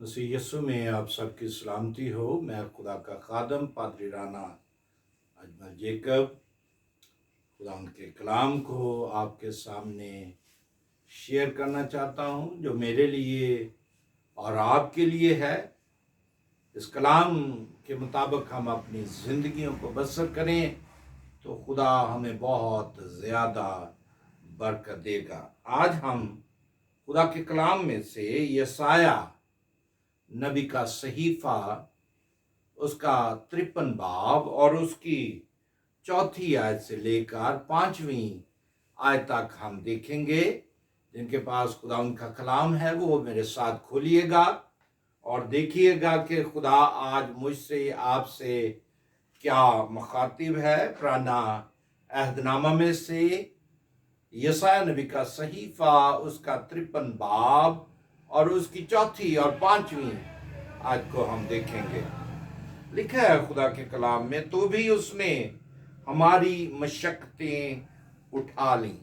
मसीह यस्सु में आप सबकी सलामती हो। मैं खुदा का खादम पादरी राना अजमल जेकब खुदा उनके कलाम को आपके सामने शेयर करना चाहता हूँ, जो मेरे लिए और आपके लिए है। इस कलाम के मुताबिक हम अपनी ज़िंदगियों को बसर करें तो खुदा हमें बहुत ज़्यादा बरकत देगा। आज हम खुदा के कलाम में से यशाया नबी का सहीफा, उसका 53 बाब और उसकी 4 आयत से लेकर 5वीं आयत तक हम देखेंगे। जिनके पास खुदा उनका कलाम है वो मेरे साथ खोलिएगा और देखिएगा कि खुदा आज मुझसे आपसे क्या मुखातिब है। पुराना अहदनामा में से यशाया नबी का सहीफा, उसका 53 बाब और उसकी 4 और 5वीं आयत को हम देखेंगे। लिखा है खुदा के कलाम में, तो भी उसने हमारी मशक्कतें उठा ली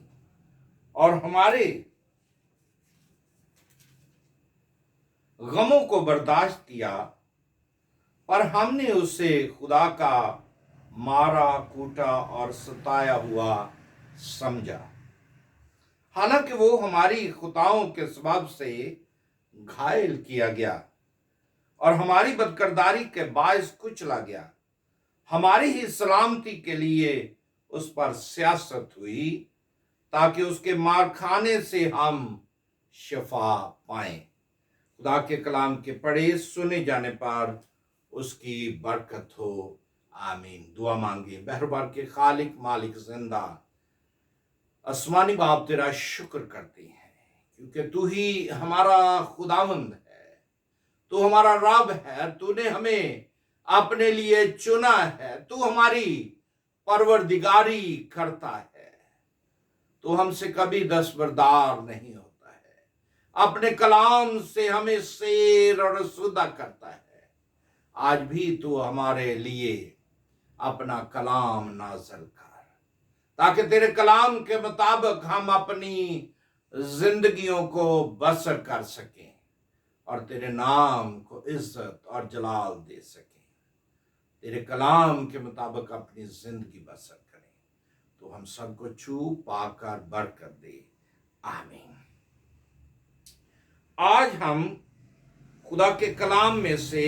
और हमारे गमों को बर्दाश्त किया, पर हमने उसे खुदा का मारा कूटा और सताया हुआ समझा। हालांकि वो हमारी खुताओं के सबब से घायल किया गया और हमारी बदकिरदारी के बायस कुचला गया। हमारी ही सलामती के लिए उस पर सियासत हुई, ताकि उसके मार खाने से हम शफा पाएं। खुदा के कलाम के पढ़े सुने जाने पर उसकी बरकत हो, आमीन। दुआ मांगे। बहरबार के खालिक मालिक जिंदा आसमानी बाप, तेरा शुक्र करते हैं क्योंकि तू ही हमारा खुदावंद है, तू हमारा रब है। तूने हमें अपने लिए चुना है, तू हमारी परवरदिगारी करता है। तू हमसे कभी दस्तबरदार नहीं होता है, अपने कलाम से हमें शेर और सुदा करता है। आज भी तू हमारे लिए अपना कलाम नाज़िल कर, ताकि तेरे कलाम के मुताबिक हम अपनी जिंदगियों को बसर कर सकें और तेरे नाम को इज्जत और जलाल दे सकें। तेरे कलाम के मुताबिक अपनी जिंदगी बसर करें। तो हम सबको छू पाकर बरकत दे, आमीन। आज हम खुदा के कलाम में से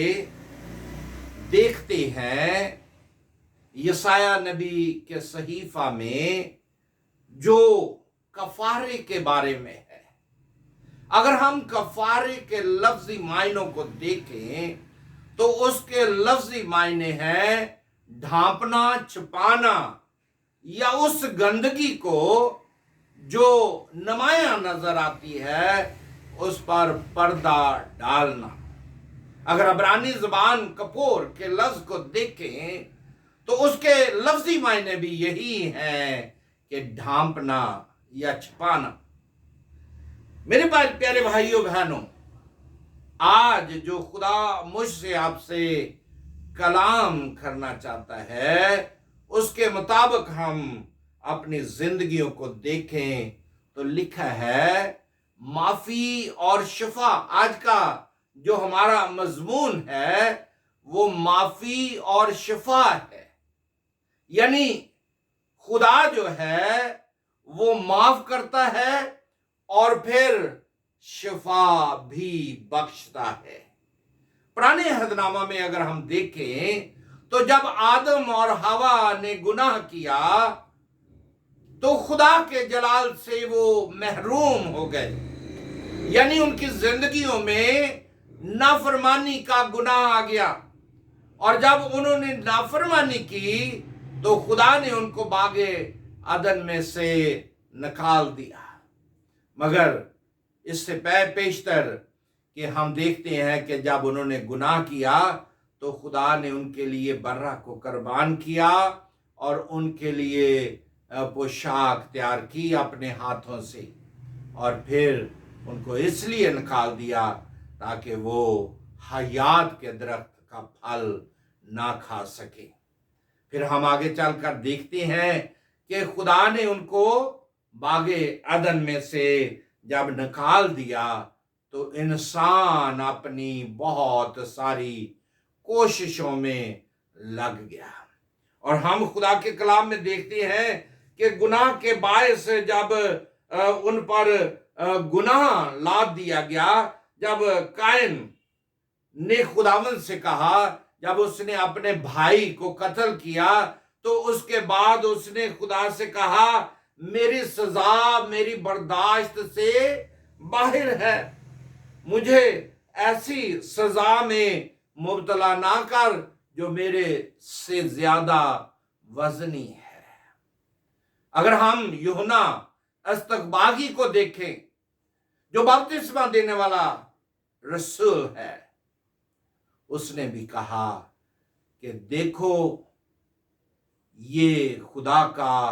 देखते हैं यशाया नबी के सहीफा में जो कफारे के बारे में है। अगर हम कफारे के लफ्जी मायनों को देखें तो उसके लफ्जी मायने हैं ढांपना, छुपाना या उस गंदगी को जो नुमायां नजर आती है उस पर पर्दा डालना। अगर अब्रानी ज़बान कपूर के लफ्ज को देखें तो उसके लफ्जी मायने भी यही हैं कि ढांपना या छुपाना। मेरे प्यारे भाइयों बहनों, आज जो खुदा मुझसे आपसे कलाम करना चाहता है उसके मुताबिक हम अपनी जिंदगियों को देखें तो लिखा है माफी और शफा। आज का जो हमारा मजमून है वो माफी और शफा है, यानी खुदा जो है वो माफ करता है और फिर शफा भी बख्शता है। पुराने अहदनामा में अगर हम देखें तो जब आदम और हवा ने गुनाह किया तो खुदा के जलाल से वो महरूम हो गए, यानी उनकी जिंदगियों में नाफरमानी का गुनाह आ गया। और जब उन्होंने नाफरमानी की तो खुदा ने उनको बागे अदन में से निकाल दिया। मगर इससे पेशतर कि हम देखते हैं कि जब उन्होंने गुनाह किया तो खुदा ने उनके लिए बर्रा को कुर्बान किया और उनके लिए पोशाक तैयार की अपने हाथों से, और फिर उनको इसलिए निकाल दिया ताकि वो हयात के दरख्त का फल ना खा सके। फिर हम आगे चलकर देखते हैं कि खुदा ने उनको बागे अदन में से जब निकाल दिया तो इंसान अपनी बहुत सारी कोशिशों में लग गया। और हम खुदा के कलाम में देखते हैं कि गुनाह के बायस जब उन पर गुनाह लाद दिया गया, जब कायन ने खुदावंद से कहा, जब उसने अपने भाई को कत्ल किया, तो उसके बाद उसने खुदा से कहा मेरी सजा मेरी बर्दाश्त से बाहर है, मुझे ऐसी सजा में मुब्तला ना कर जो मेरे से ज्यादा वजनी है। अगर हम यूहन्ना अस्तकबागी को देखें, जो बपतिस्मा देने वाला रसूल है, उसने भी कहा कि देखो ये खुदा का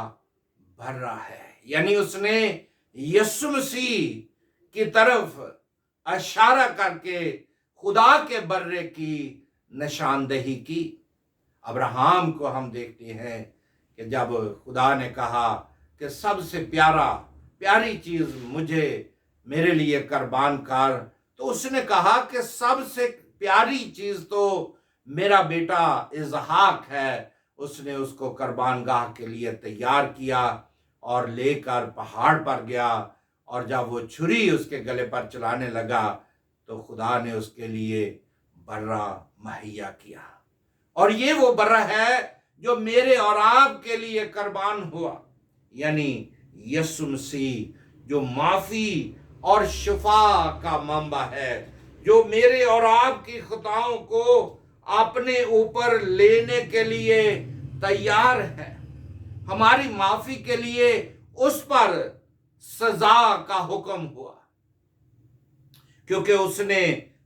बर्रा है, यानी उसने यीशु मसीह की तरफ इशारा करके खुदा के बर्रे की निशानदेही की। अब्राहम को हम देखते हैं कि जब खुदा ने कहा कि सबसे प्यारी चीज मुझे मेरे लिए कुर्बान कर, तो उसने कहा कि सबसे प्यारी चीज तो मेरा बेटा इसहाक है। उसने उसको कुर्बान गाह के लिए तैयार किया और लेकर पहाड़ पर गया, और जब वो छुरी उसके गले पर चलाने लगा तो खुदा ने उसके लिए बर्रा मुहैया किया। और ये वो बर्रा है जो मेरे और आपके लिए कुर्बान हुआ, यानी यीशु मसीह जो माफी और शिफा का मंबा है, जो मेरे और आपकी खताओं को अपने ऊपर लेने के लिए तैयार है। हमारी माफी के लिए उस पर सजा का हुक्म हुआ, क्योंकि उसने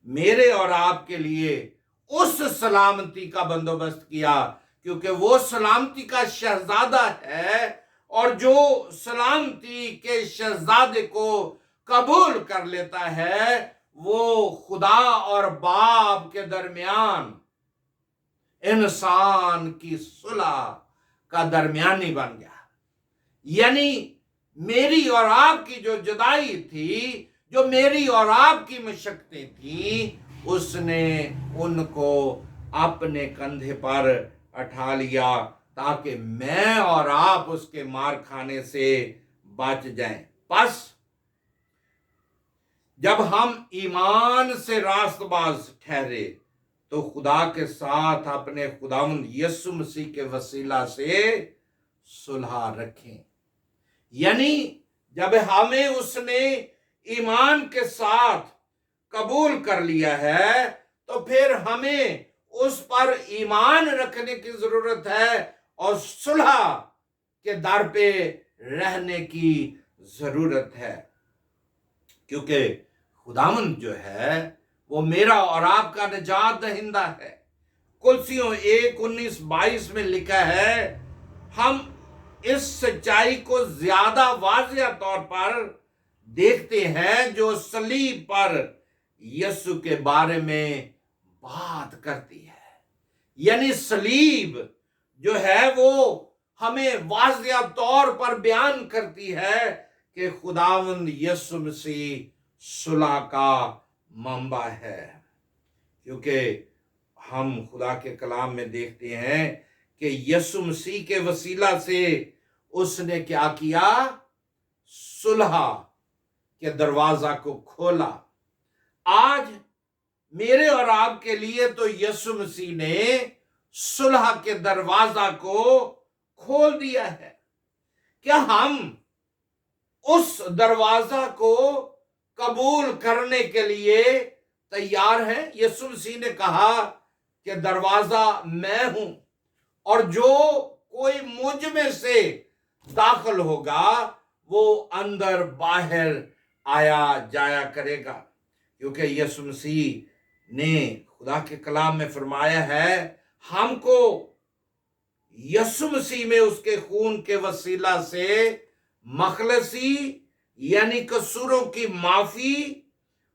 मेरे और आपके लिए उस सलामती का बंदोबस्त किया, क्योंकि वो सलामती का शहजादा है, और जो सलामती के शहजादे को कबूल कर लेता है वो खुदा और बाप के दरमियान इंसान की सुलह का दरमियानी बन गया। यानी मेरी और आपकी जो जुदाई थी, जो मेरी और आपकी मशक्क़तें थी, उसने उनको अपने कंधे पर उठा लिया ताकि मैं और आप उसके मार खाने से बच जाएं। बस जब हम ईमान से रास्तबाज ठहरे तो खुदा के साथ अपने खुदावंद यीशु मसीह के वसीला से सुलह रखें। यानी जब हमें उसने ईमान के साथ कबूल कर लिया है तो फिर हमें उस पर ईमान रखने की जरूरत है और सुलह के दर पे रहने की जरूरत है, क्योंकि खुदावंद जो है वो मेरा और आपका निजात दहिंदा है। कुलसियों 1:19-22 में लिखा है, हम इस सच्चाई को ज्यादा वाज़ेह तौर पर देखते हैं जो सलीब पर यीशु के बारे में बात करती है। यानी सलीब जो है वो हमें वाज़ेह तौर पर बयान करती है कि खुदावंद यीशु मसीह सुलह का मंबा है। क्योंकि हम खुदा के कलाम में देखते हैं कि यीशु मसीह के वसीला से उसने क्या किया, सुलह के दरवाजा को खोला। आज मेरे और आपके लिए तो यीशु मसीह ने सुलह के दरवाजा को खोल दिया है। क्या हम उस दरवाजा को कबूल करने के लिए तैयार हैं? यीशु मसीह ने कहा कि दरवाजा मैं हूं और जो कोई मुझ में से दाखिल होगा वो अंदर बाहर आया जाया करेगा। क्योंकि यीशु मसीह ने खुदा के कलाम में फरमाया है, हमको यीशु मसीह में उसके खून के वसीला से मखलसी यानी कसूरों की माफी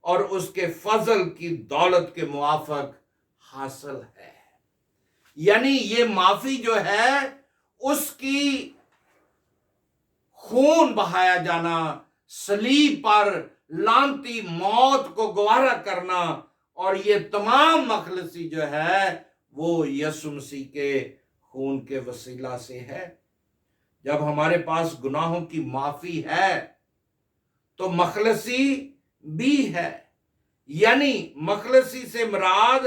और उसके फजल की दौलत के मुआफिक हासिल है। यानी ये माफी जो है उसकी खून बहाया जाना, सलीब पर लानती मौत को गवारा करना, और ये तमाम मखलसी जो है वो यीशु मसीह के खून के वसीला से है। जब हमारे पास गुनाहों की माफी है तो मखलसी भी है, यानी मखलसी से मुराद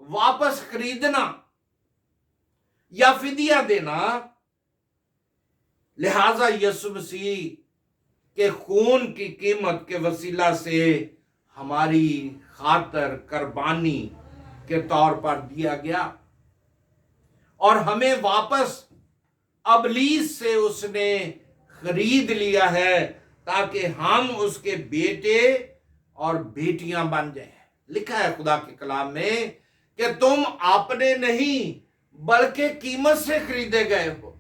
वापस खरीदना या फिदिया देना। लिहाजा यीशु मसीह के खून की कीमत के वसीला से हमारी खातर कुर्बानी के तौर पर दिया गया, और हमें वापस अबलीस से उसने खरीद लिया है ताकि हम उसके बेटे और बेटियां बन जाएं। लिखा है खुदा के कलाम में कि तुम आपने नहीं बल्कि कीमत से खरीदे गए हो।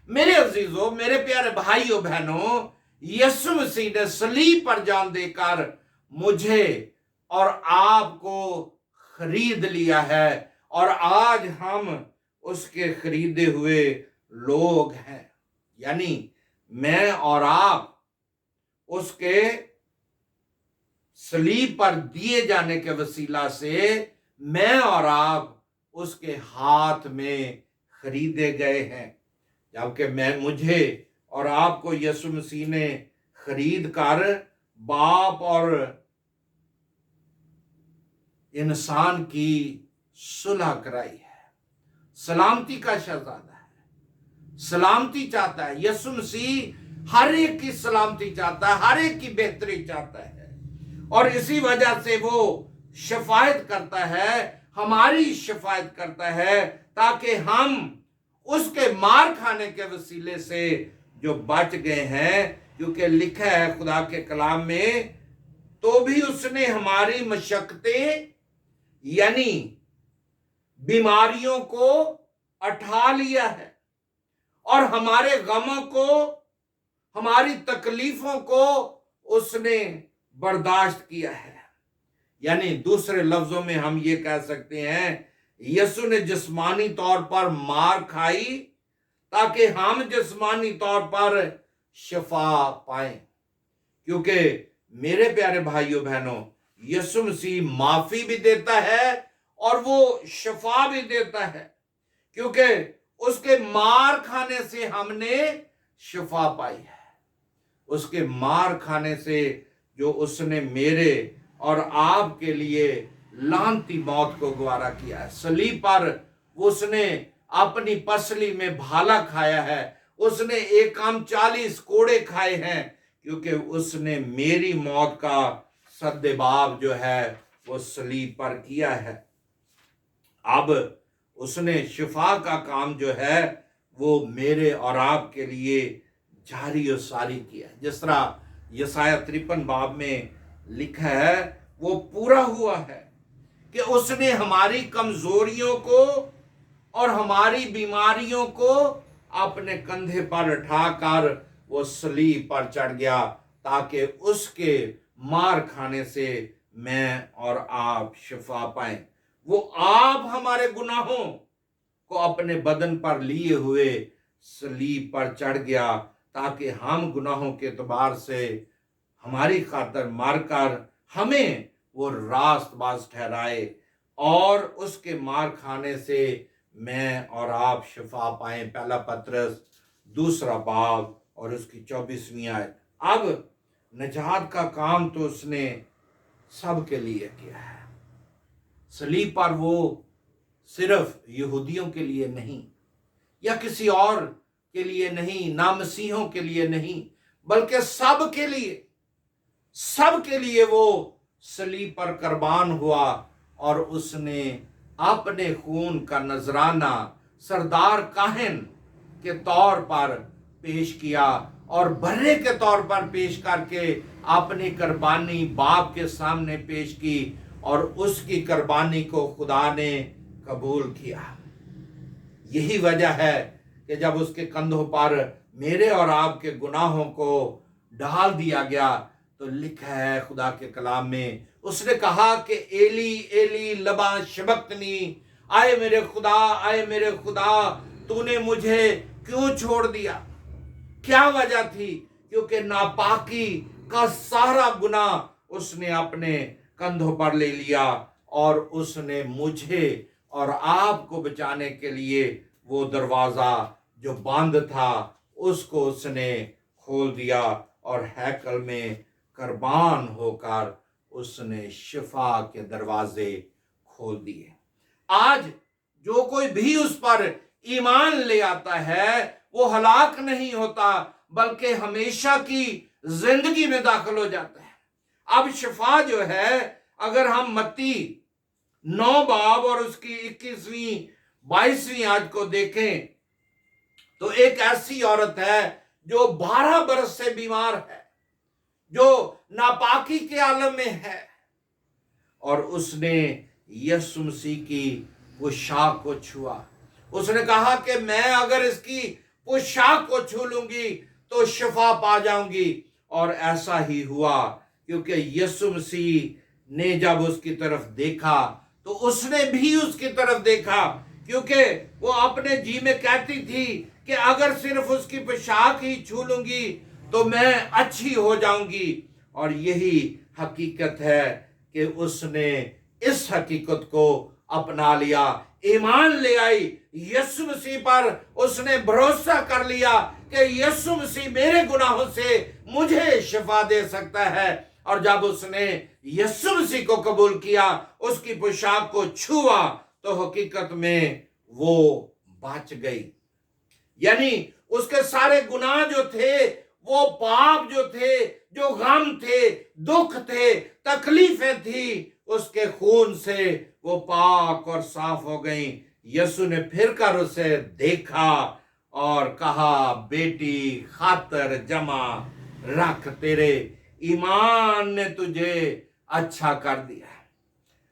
मेरे अजीजों, मेरे प्यारे भाइयों बहनों, यीशु मसीह ने सलीब पर जान देकर मुझे और आपको खरीद लिया है, और आज हम उसके खरीदे हुए लोग हैं। यानी मैं और आप उसके सलीब पर दिए जाने के वसीला से मैं और आप उसके हाथ में खरीदे गए हैं। जबकि मुझे और आपको यीशु मसीह ने खरीद कर बाप और इंसान की सुलह कराई है। सलामती का शहजादा है, सलामती चाहता है। यीशु मसीह हर एक की सलामती चाहता है, हर एक की बेहतरी चाहता है, और इसी वजह से वो शफायत करता है, हमारी शफायत करता है, ताकि हम उसके मार खाने के वसीले से जो बच गए हैं। क्योंकि लिखा है खुदा के कलाम में, तो भी उसने हमारी मशक्कतें यानी बीमारियों को उठा लिया है, और हमारे गमों को, हमारी तकलीफों को उसने बर्दाश्त किया है। यानी दूसरे लफ्जों में हम ये कह सकते हैं, यीशु ने जिस्मानी तौर पर मार खाई ताकि हम जिस्मानी तौर पर शफा पाएं। क्योंकि मेरे प्यारे भाइयों बहनों, यीशु मसीह माफी भी देता है और वो शफा भी देता है, क्योंकि उसके मार खाने से हमने शफा पाई है। उसके मार खाने से जो उसने मेरे और आपके लिए लानती मौत को गवारा किया है। सलीब पर उसने अपनी पसली में भाला खाया है, उसने 140 कोड़े खाए हैं, क्योंकि उसने मेरी मौत का सद्देबाब जो है वो सलीब पर किया है। अब उसने शिफा का काम जो है वो मेरे और आपके लिए जारी और सारी किया है। जिस तरह यशायाह 53 बाब में लिखा है, वो पूरा हुआ है कि उसने हमारी कमजोरियों को और हमारी बीमारियों को अपने कंधे पर उठाकर वो सलीब पर चढ़ गया, ताकि उसके मार खाने से मैं और आप शिफा पाएं। वो आप हमारे गुनाहों को अपने बदन पर लिए हुए सलीब पर चढ़ गया, ताकि हम गुनाहों के एतबार से हमारी खातर मारकर हमें वो रास्तबाज ठहराए, और उसके मार खाने से मैं और आप शिफा पाएं। पहला पत्रस 2 बाब और उसकी 24वीं आयत। अब निजात का काम तो उसने सबके लिए किया है। सलीब पर वो सिर्फ यहूदियों के लिए नहीं, या किसी और के लिए नहीं, ना मसीहों के लिए नहीं, बल्कि सब के लिए वो सलीब पर कुर्बान हुआ, और उसने अपने खून का नजराना सरदार काहिन के तौर पर पेश किया, और बर्रे के तौर पर पेश करके अपनी कुर्बानी बाप के सामने पेश की, और उसकी कुर्बानी को खुदा ने कबूल किया। यही वजह है कि जब उसके कंधों पर मेरे और आपके गुनाहों को डाल दिया गया, तो लिखा है खुदा के कलाम में, उसने कहा कि एली एली लबा शबक्तनी, आए मेरे खुदा तूने मुझे क्यों छोड़ दिया। क्या वजह थी? क्योंकि नापाकी का सारा गुनाह उसने अपने कंधों पर ले लिया और उसने मुझे और आपको बचाने के लिए वो दरवाजा जो बंद था उसको उसने खोल दिया और हैकल में कुर्बान होकर उसने शिफा के दरवाजे खोल दिए। आज जो कोई भी उस पर ईमान ले आता है वो हलाक नहीं होता बल्कि हमेशा की जिंदगी में दाखिल हो जाता है। अब शिफा जो है, अगर हम मत्ती 9 बाब और उसकी 21वीं 22वीं आयत को देखें तो एक ऐसी औरत है जो 12 बरस से बीमार है, जो नापाकी के आलम में है, और उसने यीशु मसीह की पोशाक को छुआ। उसने कहा कि मैं अगर इसकी पोशाक को छू लूंगी तो शिफा पा जाऊंगी। और ऐसा ही हुआ, क्योंकि यीशु मसीह ने जब उसकी तरफ देखा तो उसने भी उसकी तरफ देखा, क्योंकि वो अपने जी में कहती थी कि अगर सिर्फ उसकी पोशाक ही छू लूंगी तो मैं अच्छी हो जाऊंगी। और यही हकीकत है कि उसने इस हकीकत को अपना लिया, ईमान ले आई यीशु मसीह पर। उसने भरोसा कर लिया कि यीशु मसीह मेरे गुनाहों से मुझे शिफा दे सकता है। और जब उसने यीशु मसीह को कबूल किया, उसकी पोशाक को छुआ, तो हकीकत में वो बच गई। यानी उसके सारे गुनाह जो थे, वो पाप जो थे, जो गम थे, दुख थे, तकलीफें थी, उसके खून से वो पाक और साफ हो गई। यीशु ने फिर कर उसे देखा और कहा, बेटी खातर जमा रख, तेरे ईमान ने तुझे अच्छा कर दिया।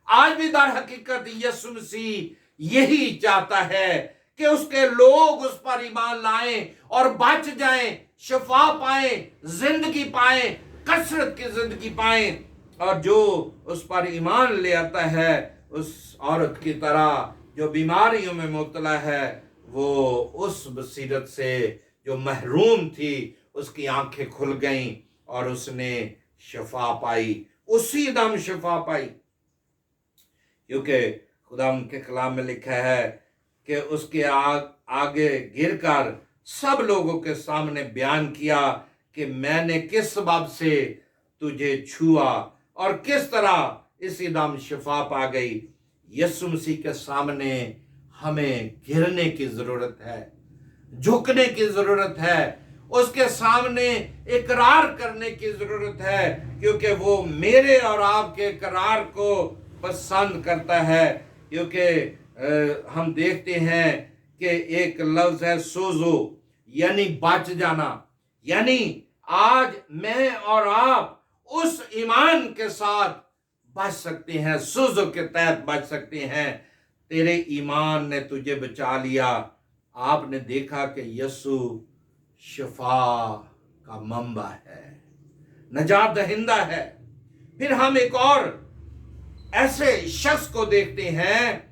आज भी दर हकीकत यीशु मसीह यही चाहता है कि उसके लोग उस पर ईमान लाएं और बच जाएं, शिफा पाएं, जिंदगी पाएं, कसरत की जिंदगी पाएं। और जो उस पर ईमान ले आता है, उस औरत की तरह जो बीमारियों में मुब्तला है, वो उस बसीरत से जो महरूम थी, उसकी आंखें खुल गईं और उसने शिफा पाई, उसी दम शिफा पाई। क्योंकि खुदा के कलाम में लिखा है कि उसके आगे गिरकर सब लोगों के सामने बयान किया कि मैंने किस सबब से तुझे छुआ और किस तरह इसी दम शिफा पा गई। यीशु मसीह के सामने हमें गिरने की जरूरत है, झुकने की जरूरत है, उसके सामने इकरार करने की जरूरत है, क्योंकि वो मेरे और आपके इकरार को पसंद करता है। क्योंकि हम देखते हैं कि एक लफ्ज है सोजो, यानी बच जाना। यानी आज मैं और आप उस ईमान के साथ बच सकते हैं, सोजो के तहत बच सकते हैं। तेरे ईमान ने तुझे बचा लिया। आपने देखा कि यीशु शिफा का मंबा है, नजात दहिंदा है। फिर हम एक और ऐसे शख्स को देखते हैं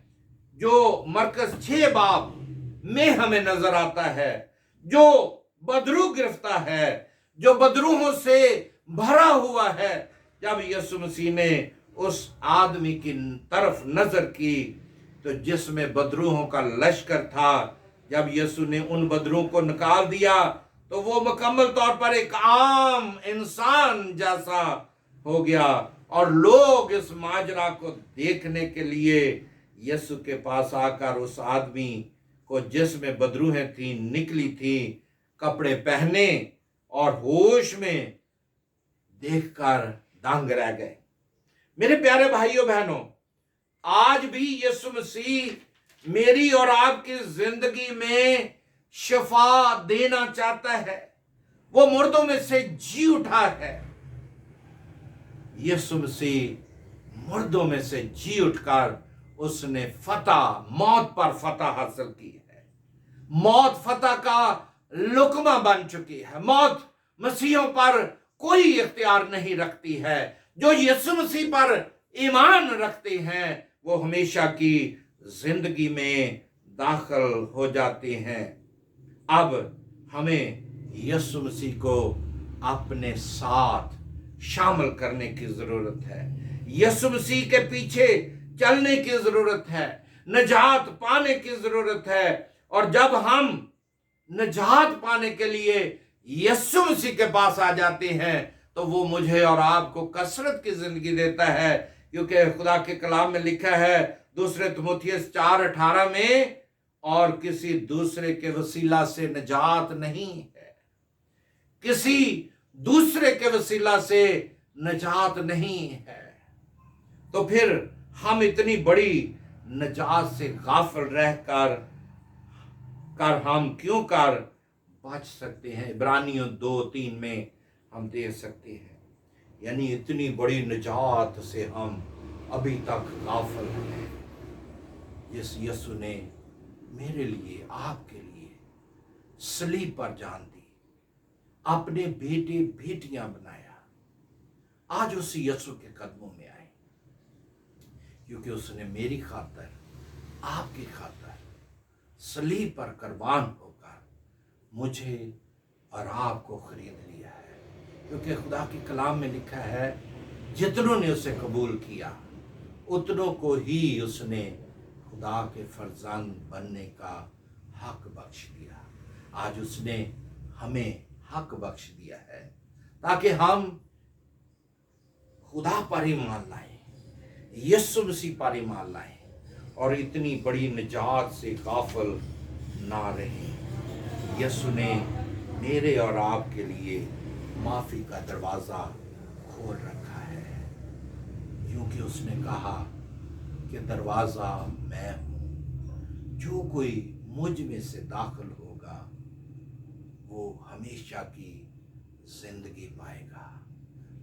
जो मरकज 6 बाब में हमें नजर आता है, जो बदरू गिरफ्ता है, जो बदरूहों से भरा हुआ है। जब यीशु मसीह ने उस आदमी की तरफ नजर की तो जिसमें बदरूहों का लश्कर था, जब यीशु ने उन बदरूहों को निकाल दिया तो वो मुकम्मल तौर पर एक आम इंसान जैसा हो गया। और लोग इस माजरा को देखने के लिए यीशु के पास आकर उस आदमी को, जिसमें बदरूहें थी, निकली थी, कपड़े पहने और होश में देखकर दंग रह गए। मेरे प्यारे भाइयों बहनों, आज भी यीशु मसीह मेरी और आपकी जिंदगी में शिफा देना चाहता है। वो मुर्दों में से जी उठा है। यीशु मसीह मुर्दों में से जी उठकर उसने फतह, मौत पर फतह हासिल की है। मौत फतह का लुकमा बन चुकी है। मौत मसीहों पर कोई इख्तियार नहीं रखती है। जो यीशु मसीह पर ईमान रखते हैं वो हमेशा की जिंदगी में दाखिल हो जाते हैं। अब हमें यीशु मसीह को अपने साथ शामिल करने की जरूरत है, यीशु मसीह के पीछे चलने की जरूरत है, निजात पाने की जरूरत है। और जब हम निजात पाने के लिए यीशु मसीह के पास आ जाते हैं तो वो मुझे और आपको कसरत की जिंदगी देता है, क्योंकि खुदा के कलाम में लिखा है दूसरे तिमुथियुस 4:18 में, और किसी दूसरे के वसीला से निजात नहीं है, किसी दूसरे के वसीला से निजात नहीं है। तो फिर हम इतनी बड़ी निजात से गाफिल रहकर हम क्यों कर बच सकते हैं? इब्रानियों 2:3 में हम देख सकते हैं, यानी इतनी बड़ी निजात से हम अभी तक गाफिल हैं। जिस यीशु ने मेरे लिए, आपके लिए सलीब पर जान दी, अपने बेटे बेटियां बनाया, आज उस यीशु के कदमों में आए, क्योंकि उसने मेरी खातर, आपकी खातर सलीब पर कुर्बान होकर मुझे और आपको खरीद लिया है। क्योंकि खुदा के कलाम में लिखा है जितनों ने उसे कबूल किया उतनों को ही उसने खुदा के फर्जंद बनने का हक बख्श दिया। आज उसने हमें हक बख्श दिया है ताकि हम खुदा पर ईमान लाएं, यीशु मसीह पर ईमान लाएं और इतनी बड़ी निजात से गाफिल ना रहें। यीशु ने मेरे और आपके लिए माफ़ी का दरवाज़ा खोल रखा है, क्योंकि उसने कहा कि दरवाज़ा मैं हूँ, जो कोई मुझ में से दाखिल होगा वो हमेशा की जिंदगी पाएगा,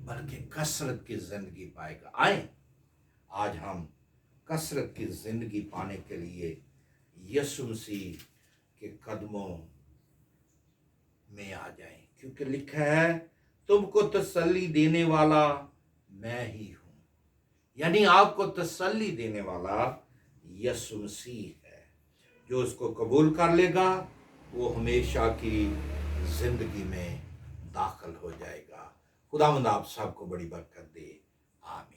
बल्कि कसरत की जिंदगी पाएगा। आए आज हम कसरत की जिंदगी पाने के लिए यीशु मसीह के कदमों में आ जाएं, क्योंकि लिखा है तुमको तसल्ली देने वाला मैं ही हूं। यानी आपको तसल्ली देने वाला यीशु मसीह है। जो उसको कबूल कर लेगा वो हमेशा की जिंदगी में दाखिल हो जाएगा। खुदावंद आप सबको बड़ी बरकत दे। आमीन।